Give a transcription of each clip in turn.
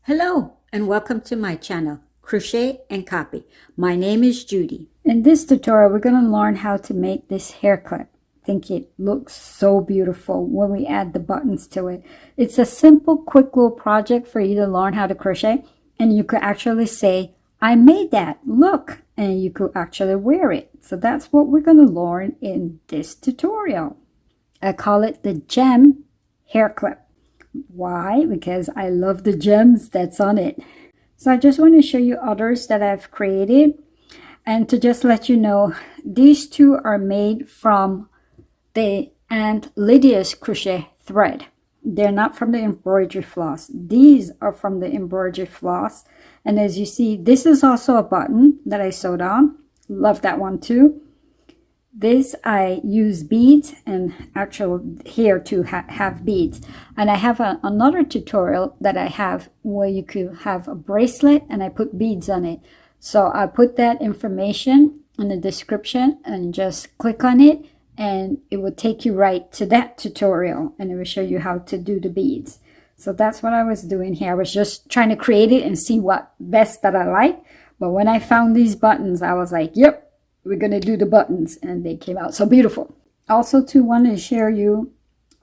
Hello and welcome to my channel, Crochet and Copy. My name is Judy. In this tutorial, we're going to learn how to make this hair clip. I think it looks so beautiful when we add the buttons to it. It's a simple, quick little project for you to learn how to crochet. And you could actually say, I made that, look, and you could actually wear it. So that's what we're going to learn in this tutorial. I call it the gem hair clip. Why? Because I love the gems that's on it. So I just want to show you others that I've created. And to just let you know, these two are made from the Aunt Lydia's crochet thread. They're not from the embroidery floss. These are from the embroidery floss. And as you see, this is also a button that I sewed on. Love that one too. This I use beads and actual here to have beads. And I have another tutorial that I have where you could have a bracelet and I put beads on it. So I put that information in the description and just click on it and it will take you right to that tutorial and it will show you how to do the beads. So that's what I was doing here. I was just trying to create it and see what best that I like. But when I found these buttons, I was like, yep. We're going to do the buttons and they came out so beautiful. Also too, want to share you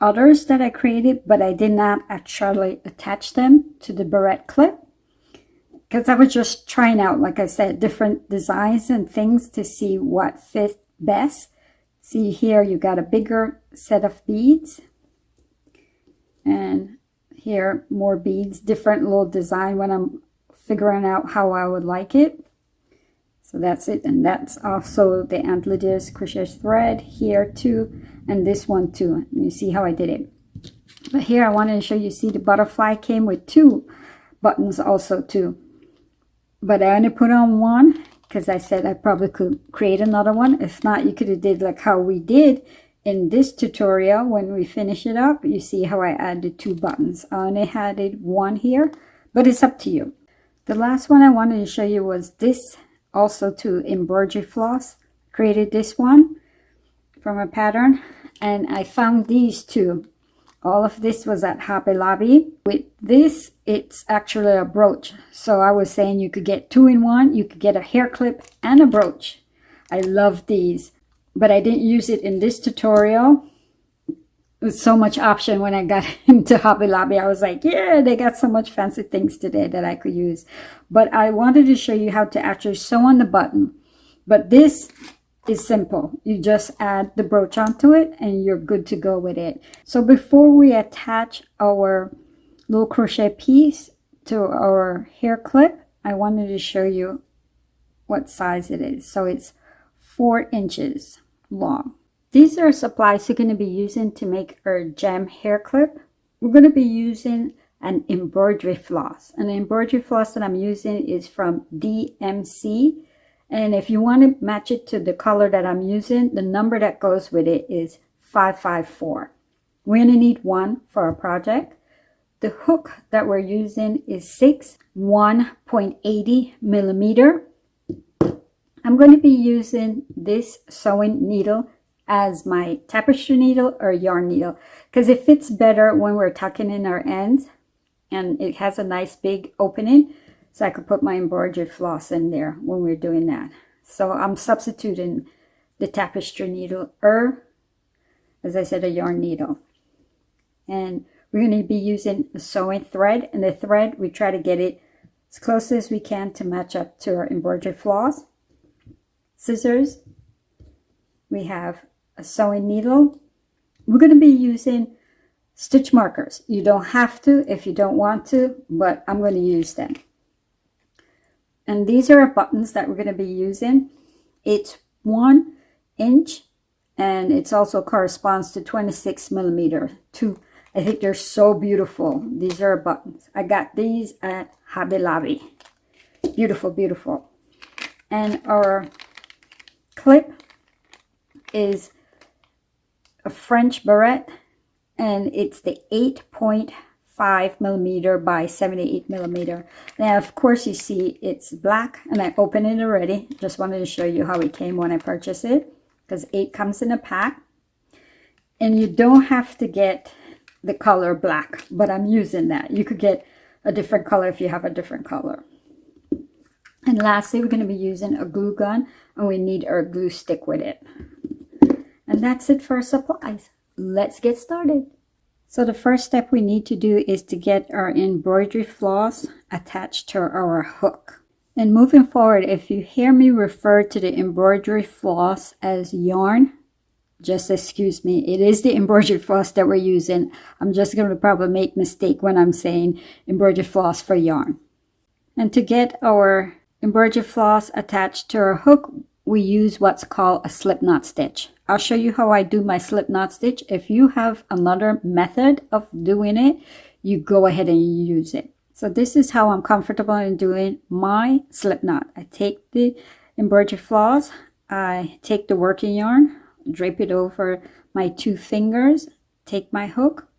others that I created, but I did not actually attach them to the barrette clip because I was just trying out, like I said, different designs and things to see what fit best. See here, you got a bigger set of beads and here more beads, different little design when I'm figuring out how I would like it. So that's it, and that's also the Aunt Lydia's crochet thread here too, and this one too. And you see how I did it. But here I wanted to show you, see the butterfly came with two buttons also too. But I only put on one because I said I probably could create another one. If not, you could have did like how we did in this tutorial when we finish it up. You see how I added two buttons. I only added one here, but it's up to you. The last one I wanted to show you was this. Also to embroidery floss, created this one from a pattern, and I found these two. All of this was at Hobby Lobby. With this, it's actually a brooch. So I was saying you could get two in one. You could get a hair clip and a brooch. I love these, but I didn't use it in this tutorial. With so much option when I got into Hobby Lobby, I was like, yeah, they got so much fancy things today that I could use. But I wanted to show you how to actually sew on the button. But this is simple. You just add the brooch onto it and you're good to go with it. So before we attach our little crochet piece to our hair clip, I wanted to show you what size it is. So it's 4 inches long. These are supplies you're going to be using to make our gem hair clip. We're going to be using an embroidery floss. And the embroidery floss that I'm using is from DMC. And if you want to match it to the color that I'm using, the number that goes with it is 554. We're going to need one for our project. The hook that we're using is 1.80 millimeter. I'm going to be using this sewing needle as my tapestry needle or yarn needle because it fits better when we're tucking in our ends and it has a nice big opening so I could put my embroidery floss in there when we're doing that. So I'm substituting the tapestry needle or, as I said, a yarn needle. And we're going to be using a sewing thread, and the thread we try to get it as close as we can to match up to our embroidery floss. Scissors. We have a sewing needle. We're going to be using stitch markers. You don't have to if you don't want to, but I'm going to use them. And these are buttons that we're going to be using. It's 1 inch and it's also corresponds to 26 millimeter. I think they're so beautiful. These are buttons. I got these at Hobby Lobby. Beautiful, beautiful. And our clip is a French Barrette and it's the 8.5 millimeter by 78 millimeter. Now of course you see it's black and I opened it already. Just wanted to show you how it came when I purchased it because 8 comes in a pack and you don't have to get the color black, but I'm using that. You could get a different color if you have a different color. And lastly, we're going to be using a glue gun, and we need our glue stick with it. And that's it for our supplies. Let's get started. So the first step we need to do is to get our embroidery floss attached to our hook. And moving forward, if you hear me refer to the embroidery floss as yarn, just excuse me, it is the embroidery floss that we're using. I'm just going to probably make a mistake when I'm saying embroidery floss for yarn. And to get our embroidery floss attached to our hook, we use what's called a slip knot stitch. I'll show you how I do my slip knot stitch. If you have another method of doing it, you go ahead and use it. So this is how I'm comfortable in doing my slip knot. I take the embroidery floss, I take the working yarn, drape it over my 2 fingers, take my hook,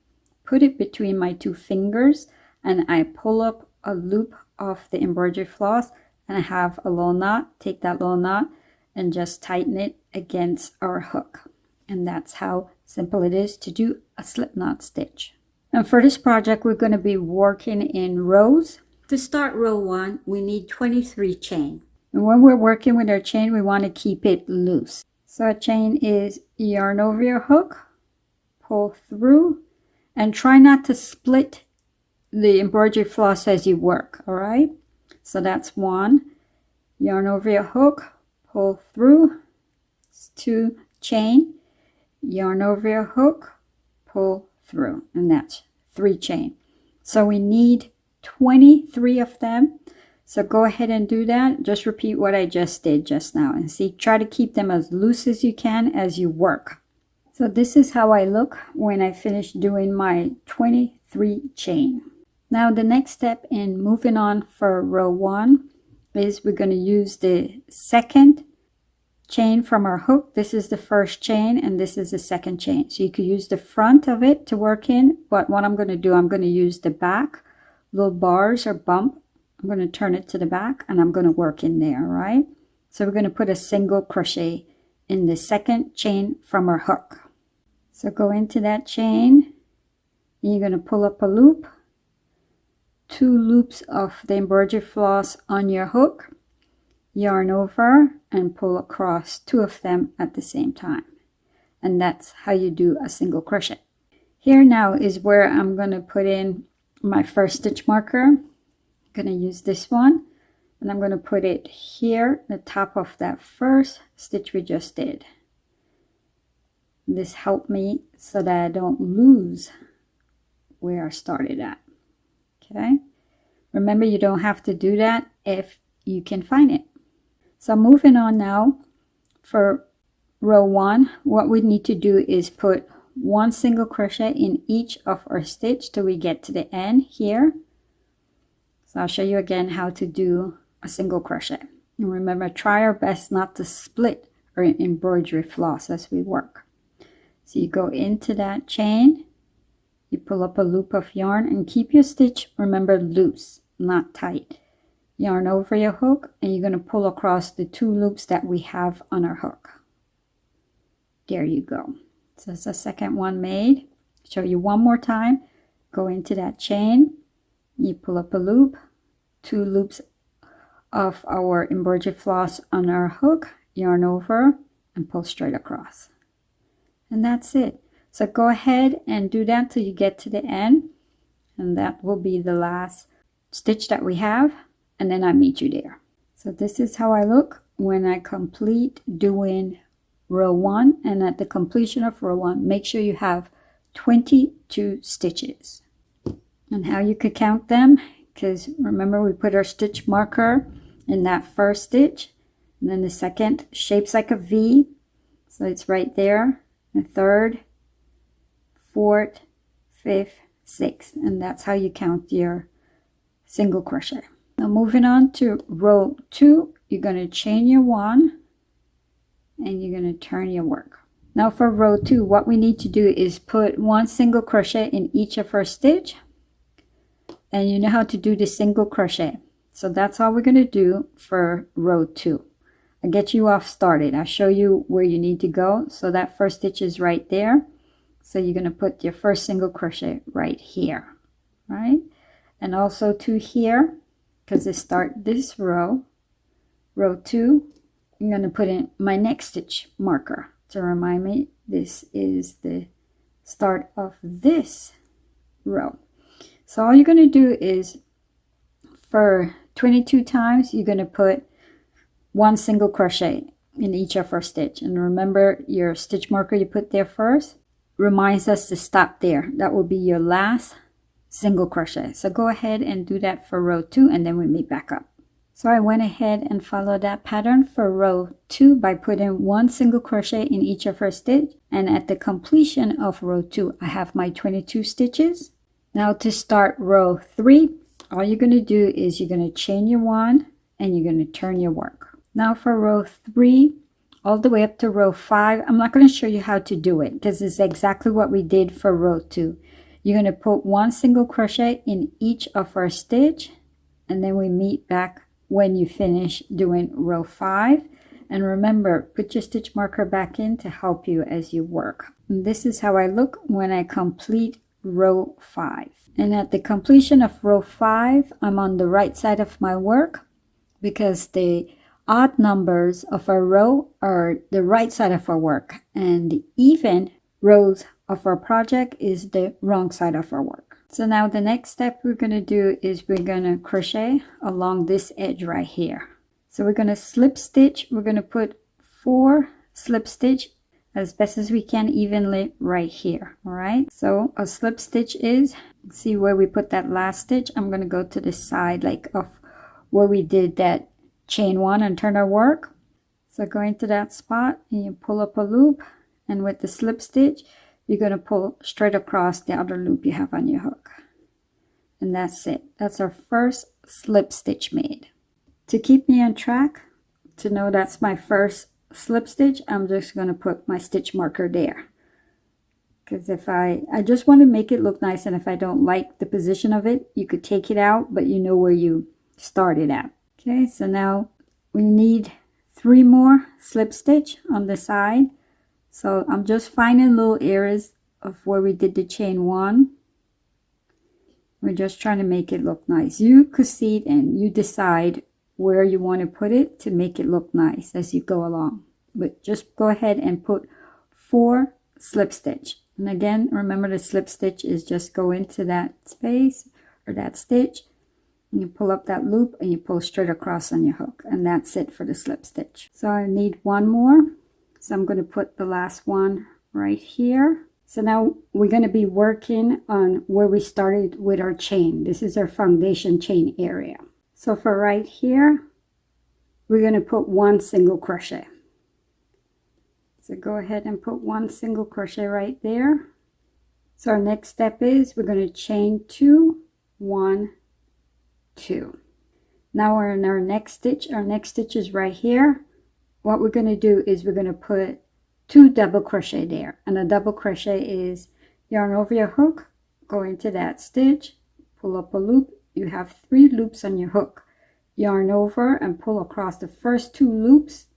put it between my 2 fingers, and I pull up a loop of the embroidery floss, and I have a little knot. Take that little knot and just tighten it against our hook. And that's how simple it is to do a slip knot stitch. And for this project, we're going to be working in rows. To start row 1, we need 23 chain. And when we're working with our chain, we want to keep it loose. So a chain is yarn over your hook, pull through, and try not to split the embroidery floss as you work, all right? So that's 1. Yarn over your hook, pull through, 2 chain, yarn over your hook, pull through, and that's 3 chain. So we need 23 of them. So go ahead and do that. Just repeat what I just did just now, and see, try to keep them as loose as you can as you work. So this is how I look when I finish doing my 23 chain. Now the next step in moving on for row 1 is we're going to use the second chain from our hook. This is the first chain, and this is the second chain. So you could use the front of it to work in, but what I'm going to do, I'm going to use the back, little bars or bump. I'm going to turn it to the back, and I'm going to work in there, right? So we're going to put a single crochet in the second chain from our hook. So go into that chain, and you're going to pull up a loop, 2 loops of the embroidery floss on your hook, yarn over and pull across 2 of them at the same time. And that's how you do a single crochet. Here now is where I'm going to put in my first stitch marker. I'm going to use this one, and I'm going to put it here, the top of that first stitch we just did. This helped me so that I don't lose where I started at. Okay, remember, you don't have to do that if you can find it. So moving on now, for row 1, what we need to do is put 1 single crochet in each of our stitch till we get to the end here. So I'll show you again how to do a single crochet. And remember, try our best not to split our embroidery floss as we work. So you go into that chain, you pull up a loop of yarn, and keep your stitch, remember, loose, not tight. Yarn over your hook, and you're going to pull across the 2 loops that we have on our hook. There you go. So it's the second one made. Show you one more time. Go into that chain, you pull up a loop, 2 loops of our embroidery floss on our hook, yarn over, and pull straight across. And that's it. So go ahead and do that till you get to the end, and that will be the last stitch that we have, and then I'll meet you there. So this is how I look when I complete doing row 1, and at the completion of row 1, make sure you have 22 stitches. And how you could count them, because remember, we put our stitch marker in that first stitch, and then the second shapes like a V, so it's right there, the third, 4th, 5th, 6th, and that's how you count your single crochet. Now moving on to row 2, you're going to chain your 1, and you're going to turn your work. Now for row 2, what we need to do is put 1 single crochet in each of our stitch, and you know how to do the single crochet. So that's all we're going to do for row 2. I'll get you off started. I'll show you where you need to go. So that first stitch is right there. So you're going to put your first single crochet right here, right? and also 2 here, because I start this row, row 2. I'm going to put in my next stitch marker to remind me this is the start of this row. So all you're going to do is, for 22 times, you're going to put 1 single crochet in each of our stitch. And remember, your stitch marker you put there first reminds us to stop there. That will be your last single crochet. So go ahead and do that for row 2, and then we meet back up. So I went ahead and followed that pattern for row 2 by putting 1 single crochet in each of our stitch. And at the completion of row 2, I have my 22 stitches. Now to start row 3, all you're going to do is you're going to chain your 1 and you're going to turn your work. Now for row 3, all the way up to row 5, I'm not going to show you how to do it because it's exactly what we did for row 2. You're going to put 1 single crochet in each of our stitch, and then we meet back when you finish doing row 5. And remember, put your stitch marker back in to help you as you work. And this is how I look when I complete row 5. And at the completion of row 5, I'm on the right side of my work because the odd numbers of our row are the right side of our work, and the even rows of our project is the wrong side of our work. So now the next step we're going to do is we're going to crochet along this edge right here. So we're going to slip stitch. We're going to put 4 slip stitch as best as we can evenly right here. All right, so a slip stitch is, see where we put that last stitch. I'm going to go to the side like of where we did that chain 1 and turn our work. So go into that spot and you pull up a loop, and with the slip stitch you're going to pull straight across the other loop you have on your hook. And that's it. That's our first slip stitch made. To keep me on track, to know that's my first slip stitch, I'm just going to put my stitch marker there. Because if I just want to make it look nice, and if I don't like the position of it, you could take it out, but you know where you started at. Okay, so now we need 3 more slip stitch on the side. So I'm just finding little areas of where we did the chain 1. We're just trying to make it look nice. You could see it and you decide where you want to put it to make it look nice as you go along. But just go ahead and put 4 slip stitch. And again, remember the slip stitch is just go into that space or that stitch, and you pull up that loop and you pull straight across on your hook, and that's it for the slip stitch. So I need 1 more. So I'm going to put the last one right here. So now we're going to be working on where we started with our chain. This is our foundation chain area. So for right here, we're going to put 1 single crochet. So go ahead and put 1 single crochet right there. So our next step is we're going to chain 2, 1, 2. Now we're in our next stitch. Our next stitch is right here. What we're going to do is we're going to put 2 double crochet there, and a double crochet is yarn over your hook, go into that stitch, pull up a loop. You have 3 loops on your hook, yarn over and pull across the first 2 loops.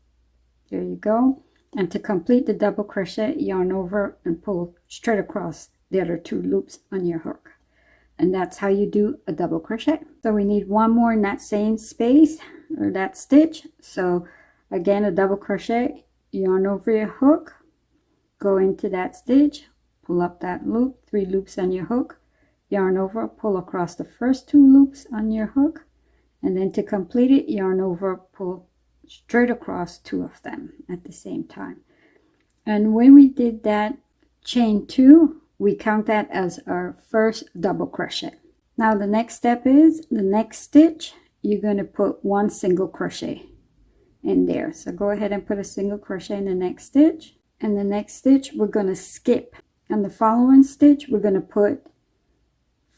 There you go. And to complete the double crochet, yarn over and pull straight across the other 2 loops on your hook. And that's how you do a double crochet. So we need 1 more in that same space or that stitch. So again, a double crochet, yarn over your hook, go into that stitch, pull up that loop, 3 loops on your hook, yarn over, pull across the first 2 loops on your hook, and then to complete it, yarn over, pull straight across 2 of them at the same time. And when we did that chain 2, we count that as our first double crochet. Now the next step is the next stitch, you're going to put 1 single crochet in there. So go ahead and put a single crochet in the next stitch, and the next stitch we're going to skip, and the following stitch we're going to put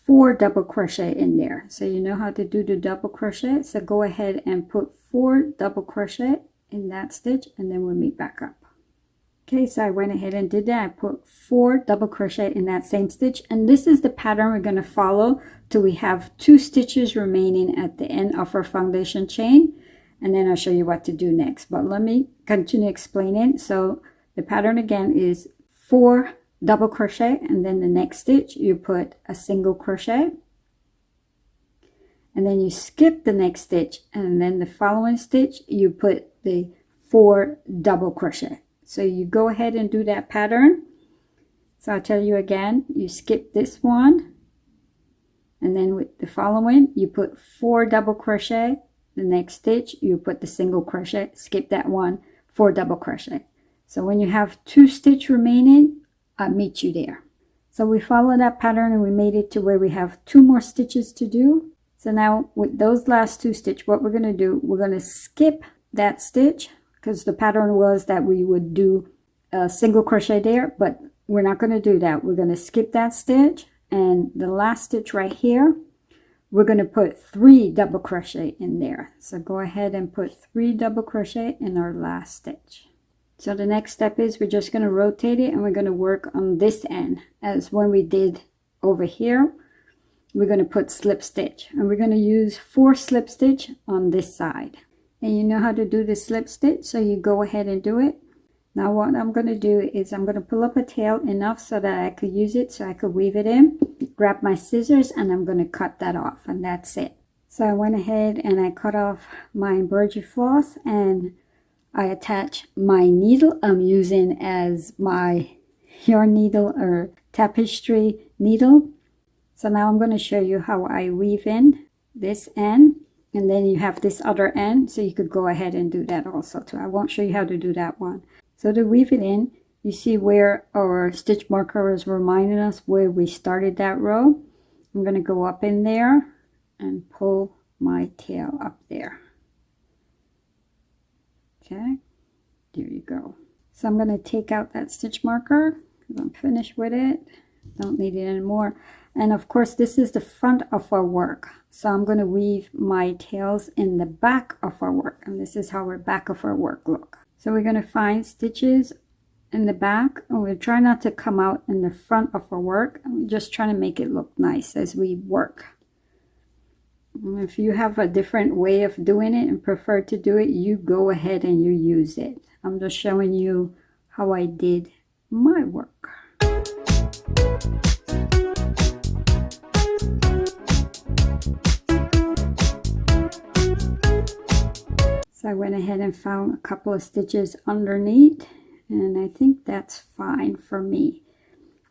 4 double crochet in there. So you know how to do the double crochet, so go ahead and put 4 double crochet in that stitch, and then we'll meet back up. Okay, so I went ahead and did that. I put 4 double crochet in that same stitch, and this is the pattern we're going to follow till we have 2 stitches remaining at the end of our foundation chain. And then I'll show you what to do next, but let me continue explaining. So the pattern again is 4 double crochet, and then the next stitch you put a single crochet, and then you skip the next stitch, and then the following stitch you put the 4 double crochet. So you go ahead and do that pattern. So I'll tell you again, you skip this one, and then with the following you put 4 double crochet. The next stitch you put the single crochet, skip that one, 4 double crochet. So when you have 2 stitch remaining, I'll meet you there. So we follow that pattern and we made it to where we have 2 more stitches to do. So now with those last 2 stitch, what we're going to do, we're going to skip that stitch, because the pattern was that we would do a single crochet there, but we're not going to do that. We're going to skip that stitch, and the last stitch right here, we're going to put 3 double crochet in there. So go ahead and put 3 double crochet in our last stitch. So the next step is we're just going to rotate it, and we're going to work on this end as when we did over here. We're going to put slip stitch, and we're going to use 4 slip stitch on this side. And you know how to do the slip stitch, so you go ahead and do it. Now what I'm going to do is I'm going to pull up a tail enough so that I could use it, so I could weave it in, grab my scissors, and I'm going to cut that off, and that's it. So I went ahead and I cut off my embroidery floss, and I attach my needle I'm using as my yarn needle or tapestry needle. So now I'm going to show you how I weave in this end, and then you have this other end, so you could go ahead and do that also too. I won't show you how to do that one. So to weave it in, you see where our stitch marker is reminding us where we started that row. I'm going to go up in there and pull my tail up there. Okay, there you go. So I'm going to take out that stitch marker because I'm finished with it. Don't need it anymore. And of course, this is the front of our work. So I'm going to weave my tails in the back of our work. And this is how our back of our work look. So we're going to find stitches in the back, and we'll try not to come out in the front of our work. I'm just trying to make it look nice as we work. And if you have a different way of doing it and prefer to do it, you go ahead and you use it. I'm just showing you how I did my work. So I went ahead and found a couple of stitches underneath, and I think that's fine for me.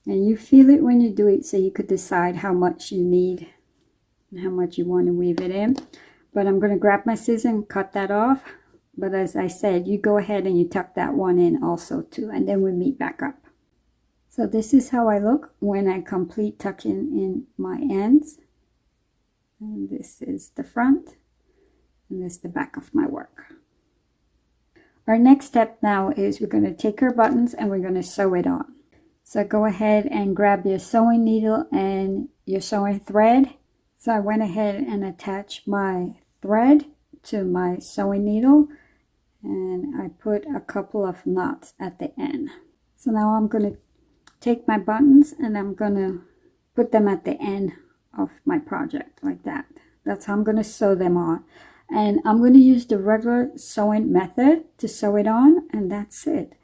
And you feel it when you do it, so you could decide how much you need and how much you want to weave it in. But I'm going to grab my scissors and cut that off. But as I said, you go ahead and you tuck that one in also too, and then we meet back up. So this is how I look when I complete tucking in my ends. And this is the front, and this is the back of my work. Our next step now is we're going to take our buttons and we're going to sew it on. So go ahead and grab your sewing needle and your sewing thread. So I went ahead and attached my thread to my sewing needle, and I put a couple of knots at the end. So now I'm going to take my buttons and I'm going to put them at the end of my project like that. That's how I'm going to sew them on. And I'm going to use the regular sewing method to sew it on, and that's it.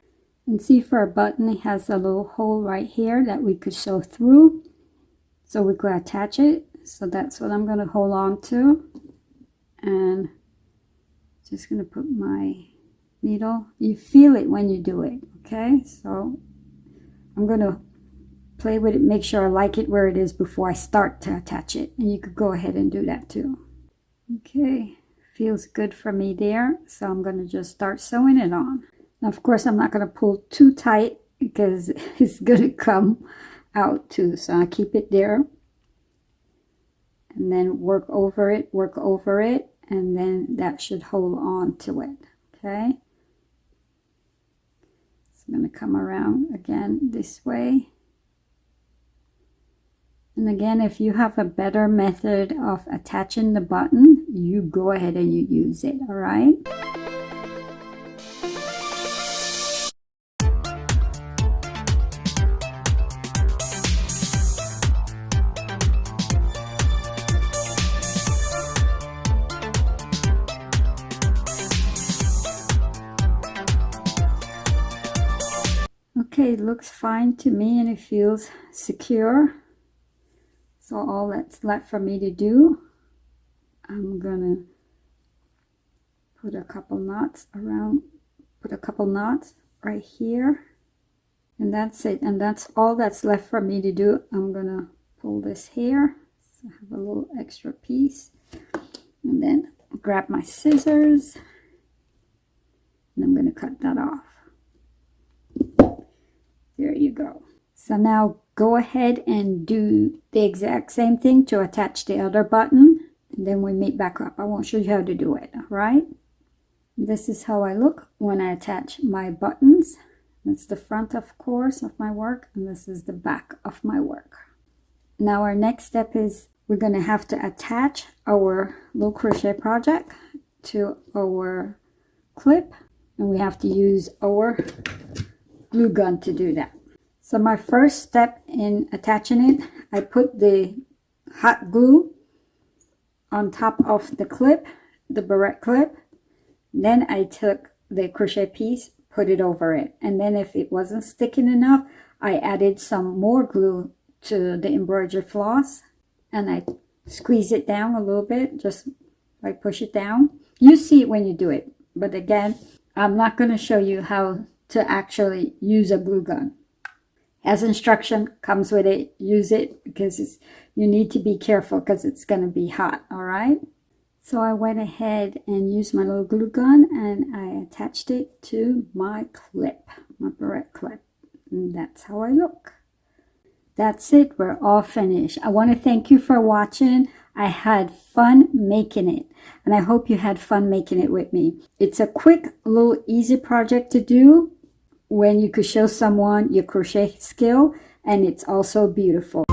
And see, for a button, it has a little hole right here that we could sew through, so we could attach it. So that's what I'm going to hold on to, and just going to put my needle. You feel it when you do it, okay? So I'm going to play with it, make sure I like it where it is before I start to attach it, and you could go ahead and do that too. Okay, feels good for me there, so I'm going to just start sewing it on. Now, of course, I'm not going to pull too tight because it's going to come out too, so I'll keep it there and then work over it, and then that should hold on to it. Okay, so I'm going to come around again this way. And again, if you have a better method of attaching the button, you go ahead and you use it, all right? Okay, it looks fine to me and it feels secure. So all that's left for me to do I'm gonna put a couple knots around, put a couple knots right here, and that's it. And that's all that's left for me to do. I'm gonna pull this here, so I have a little extra piece, and then grab my scissors, and I'm gonna cut that off. There you go. So now go ahead and do the exact same thing to attach the other button, and then we meet back up. I won't show you how to do it, all right? This is how I look when I attach my buttons. That's the front, of course, of my work, and this is the back of my work. Now our next step is we're going to have to attach our little crochet project to our clip, and we have to use our glue gun to do that. So my first step in attaching it, I put the hot glue on top of the clip, the barrette clip. Then I took the crochet piece, put it over it, and then if it wasn't sticking enough, I added some more glue to the embroidery floss, and I squeeze it down a little bit, just like push it down. You see it when you do it, but again, I'm not going to show you how to actually use a glue gun. As instruction comes with it, use it, because you need to be careful because it's going to be hot, all right? So I went ahead and used my little glue gun, and I attached it to my clip, my barrette clip, and that's how I look. That's it, we're all finished. I want to thank you for watching. I had fun making it, and I hope you had fun making it with me. It's a quick, little easy project to do when you could show someone your crochet skill, and it's also beautiful.